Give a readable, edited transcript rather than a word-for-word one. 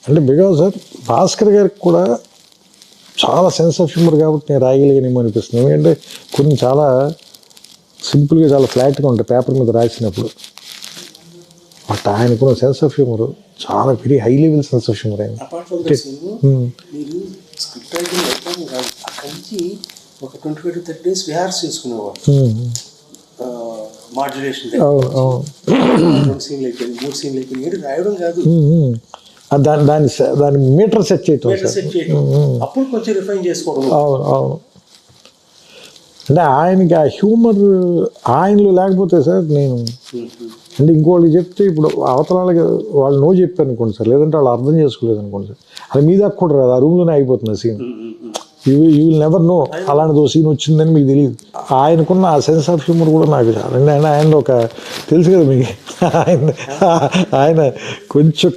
అంటే because sir Bhaskar గారికి కూడా చాలా సెన్స్ ఆఫ్ హ్యూమర్ కాబట్టి నేను రాయగలిగానేమో అనిపిస్తుంది. ఎందుకంటే కొన్ని చాలా సింపుల్గా చాలా ఫ్లాట్గా ఉంటాయి పేపర్ మీద రాసినప్పుడు. బట్ ఆయనకున్న సెన్స్ ఆఫ్ హ్యూమర్ చాలా very high level sense of humour ఆయన. మీరు స్క్రిప్ట్ రైటింగ్ అయిపోయింది కాదు, అక్కడి నుంచి ఒక 25 to 30 days రిహార్స్ చేసుకునేవాడు. మాడ్యులేషన్ 2 సీన్లు అయిపోయింది, 3 సీన్లు అయిపోయింది, ఏంటి రాయడం కాదు, దాని మీటర్ సెట్ చేయటం. అప్పుడు కొంచెం రిఫైన్ చేసుకోవడం. అవును అవును. అంటే ఆయనకి ఆ హ్యూమర్ ఆయనలో లేకపోతే సార్ నేను అంటే ఇంకోళ్ళకి చెప్తే ఇప్పుడు అవతల వాళ్ళకి వాళ్ళు నో చెప్పారు అనుకోండి సార్, లేదంటే వాళ్ళు అర్థం చేసుకోలేదు అనుకోండి సార్, అది మీ దాకా కూడా రాదు, ఆ రూమ్లోనే అయిపోతుంది scene. You will never know అలాంటిది ఒక సీన్ వచ్చిందని మీకు తెలియదు. ఆయనకున్న ఆ సెన్స్ ఆఫ్ హ్యూమర్ కూడా నాకు చాలా. ఆయన ఒక తెలుసు కదా మీకు, ఆయన కొంచెం